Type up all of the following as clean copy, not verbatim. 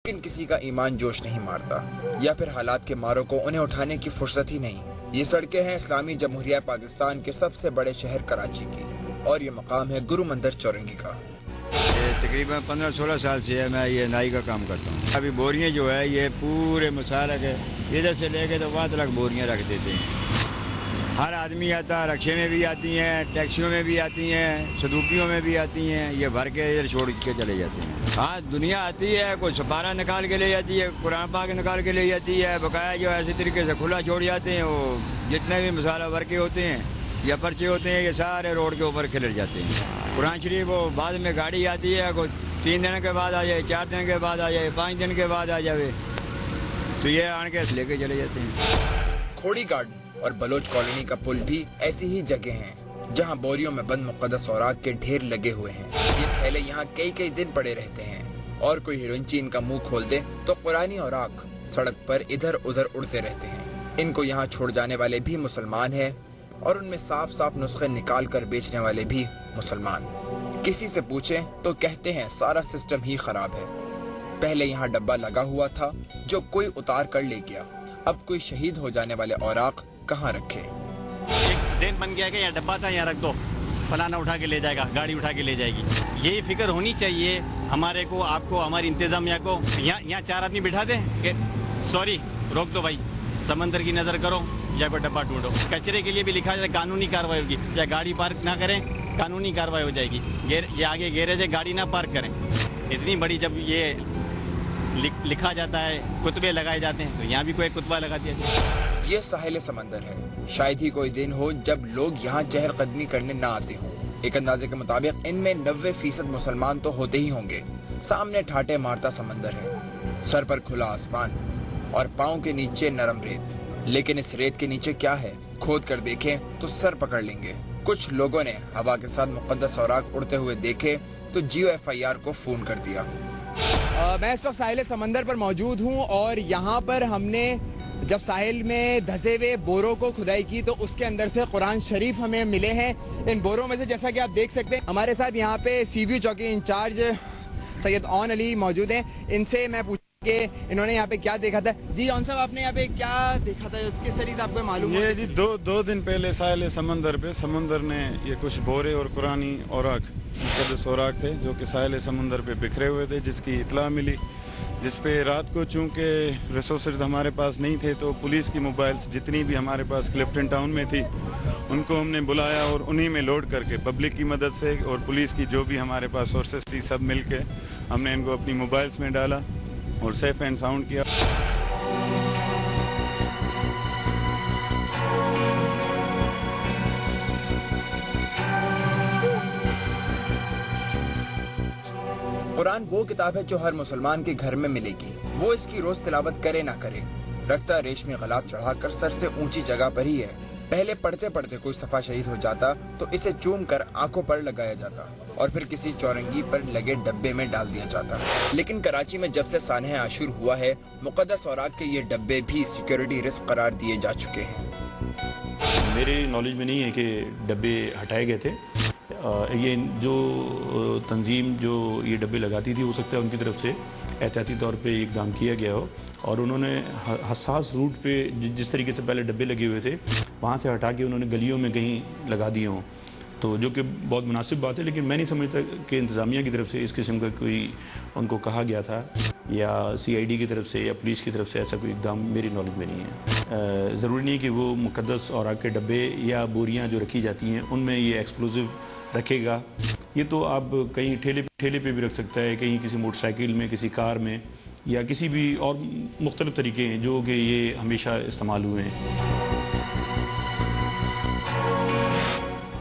लेकिन किसी का ईमान जोश नहीं मारता या फिर हालात के मारों को उन्हें उठाने की फुर्सत ही नहीं। ये सड़कें हैं इस्लामी जमहूरिया पाकिस्तान के सबसे बड़े शहर कराची की और ये मकाम है गुरु मंदिर चौरंगी का। तकरीबन 15-16 साल से है मैं ये नाई का काम करता हूँ। अभी बोरियाँ जो है ये पूरे मसाला के इधर से लेके तो वहाँ तक बोरियाँ रख देते हैं। हर आदमी आता, रक्शे में भी आती हैं, टैक्सियों में भी आती हैं, सदूकियों में भी आती हैं, ये भर के इधर छोड़ के चले जाते हैं। हाँ दुनिया आती है, कोई सपारा निकाल के ले जाती है, कुरान पाक निकाल के ले जाती है, बकाया जो ऐसे तरीके से खुला छोड़ जाते हैं। वो जितने भी मसाला भर के होते हैं या पर्चे होते हैं ये सारे रोड के ऊपर खिलर जाते हैं। कुरान शरीफ वो बाद में गाड़ी आती है, कोई 3 दिन के बाद आ जाए, 4 दिन के बाद आ जाए, 5 दिन के बाद आ जाए, तो ये आन के लेके चले जाते हैं। खोड़ी गार्डन और बलोच कॉलोनी का पुल भी ऐसी ही जगह हैं जहां बोरियों में बंद मुक़द्दस औराक के ढेर लगे हुए हैं। ये थैले यहां कई दिन पड़े रहते हैं और कोई हिरोइनची इनका मुंह खोल दे तो कुरानी औराक सड़क पर इधर उधर उड़ते रहते हैं। इनको यहाँ छोड़ जाने वाले भी मुसलमान हैं और उनमें साफ नुस्खे निकाल कर बेचने वाले भी मुसलमान। किसी से पूछें तो कहते हैं सारा सिस्टम ही खराब है। पहले यहाँ डब्बा लगा हुआ था जो कोई उतार कर ले गया, अब कोई शहीद हो जाने वाले औराक कहाँ रखे। एक ज़हन बन गया कि यहाँ डब्बा था, यहाँ रख दो, फलाना उठा के ले जाएगा, गाड़ी उठा के ले जाएगी। यही फिक्र होनी चाहिए हमारे को, आपको, हमारी इंतजामिया को। यहाँ 4 आदमी बिठा दें कि सॉरी रोक दो भाई, समंदर की नज़र करो या कोई डब्बा ढूंढो। कचरे के लिए भी लिखा जाए कानूनी कार्रवाई होगी, या गाड़ी पार्क ना करें कानूनी कार्रवाई हो जाएगी। ये आगे गैरेज है, गाड़ी ना पार्क करें। इतनी बड़ी जब ये लिखा जाता है, कुतबे लगाए जाते हैं, तो यहाँ भी कोई कुतबा लगा दिया जाए। ये साहिल समंदर है। शायद ही कोई दिन हो जब लोग यहाँ चहलकदमी करने ना आते हों। एक अंदाजे के मुताबिक इनमें 90% मुसलमान तो होते ही होंगे। सामने ठाटे मारता समंदर है, सर पर खुला आसमान और पाँव के नीचे नरम रेत। लेकिन इस रेत के नीचे क्या है, खोद कर देखें तो सर पकड़ लेंगे। कुछ लोगों ने हवा के साथ मुक़द्दस औराक उड़ते हुए देखे तो GOFIR को फ़ोन कर दिया। मैं इस वक्त साहिल समंदर पर मौजूद हूँ और यहाँ पर हमने जब साहिल में धसे हुए बोरों को खुदाई की तो उसके अंदर से कुरान शरीफ हमें मिले हैं। इन बोरों में से जैसा कि आप देख सकते हैं हमारे साथ यहाँ पे CBU चौकी इंचार्ज सैयद ओन अली मौजूद हैं। इनसे मैं पूछूं कि इन्होंने यहाँ पे क्या देखा था। जी ओन साहब, आपने यहाँ पे क्या देखा था, किस तरीके से आपको मालूम ये जी दो दिन पहले साहिल समंदर पे समंदर ने ये कुछ बोरे और कुरानी औराक मुक़द्दस औराक थे जो कि साहिल समंदर पे बिखरे हुए थे, जिसकी इतला मिली, जिस पे रात को चूँकि रिसोर्सेज हमारे पास नहीं थे तो पुलिस की मोबाइल्स जितनी भी हमारे पास क्लिफ्टन टाउन में थी उनको हमने बुलाया और उन्हीं में लोड करके पब्लिक की मदद से और पुलिस की जो भी हमारे पास सोर्सेज थी सब मिल के हमने इनको अपनी मोबाइल्स में डाला और सेफ एंड साउंड किया। कुरान वो किताब है जो हर मुसलमान के घर में मिलेगी, वो इसकी रोज तिलावत करे ना करे। रखता रेशमी गलाफ चढ़ाकर सर से ऊंची जगह पर ही है। पहले पढ़ते पढ़ते कोई सफा शहीद हो जाता तो इसे चूम कर आंखों पर लगाया जाता और फिर किसी चौरंगी पर लगे डब्बे में डाल दिया जाता। लेकिन कराची में जब से सानह आशूर हुआ है, मुक़द्दस औराक के ये डब्बे भी सिक्योरिटी रिस्क करार दिए जा चुके हैं। मेरे नॉलेज में नहीं है कि डब्बे हटाए गए थे। ये जो तंजीम जो ये डब्बे लगाती थी हो सकता है उनकी तरफ से एहतियाती तौर पे इकदाम किया गया हो और उन्होंने हसास रूट पे जिस तरीके से पहले डब्बे लगे हुए थे वहाँ से हटा के उन्होंने गलियों में कहीं लगा दिए हों, तो जो कि बहुत मुनासिब बात है। लेकिन मैं नहीं समझता कि इंतज़ामिया की तरफ से इस किस्म का कोई उनको कहा गया था या CID की तरफ से या पुलिस की तरफ से ऐसा कोई इकदाम मेरी नॉलेज में नहीं है। ज़रूरी नहीं है कि वो मुक़द्दस औराक के डब्बे या बोरियाँ जो रखी जाती हैं उनमें ये एक्सप्लोसिव रखेगा। ये तो आप कहीं ठेले पे भी रख सकता है, कहीं किसी मोटरसाइकिल में, किसी कार में या किसी भी और मुख्तलिफ तरीके हैं जो कि ये हमेशा इस्तेमाल हुए हैं।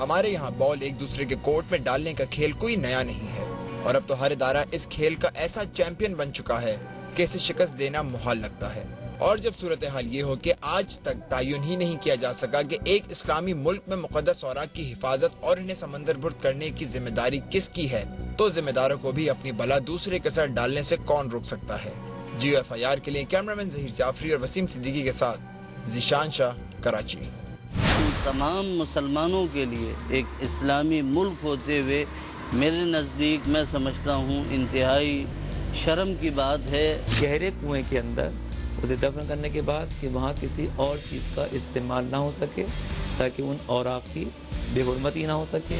हमारे यहाँ बॉल एक दूसरे के कोर्ट में डालने का खेल कोई नया नहीं है और अब तो हर इदारा इस खेल का ऐसा चैंपियन बन चुका है कि इसे शिकस्त देना मुहाल लगता है। और जब सूरत हाल ये हो कि आज तक तायुन ही नहीं किया जा सका कि एक इस्लामी मुल्क में मुक़द्दस औराक की हिफाजत और इन्हें समंदर बुर्द करने की जिम्मेदारी किसकी है, तो जिम्मेदारों को भी अपनी बला दूसरे के सर डालने से कौन रोक सकता है। GOFIR के लिए कैमरामैन ज़हीर जाफरी और वसीम सिद्दीकी के साथ ज़ीशान शाह, कराची। तमाम मुसलमानों के लिए एक इस्लामी मुल्क होते हुए मेरे नज़दीक मैं समझता हूँ इंतहाई शर्म की बात है। गहरे कुएं के अंदर उसे दफन करने के बाद कि वहाँ किसी और चीज़ का इस्तेमाल ना हो सके, ताकि उन औराक की बेहुरमती ना हो सके।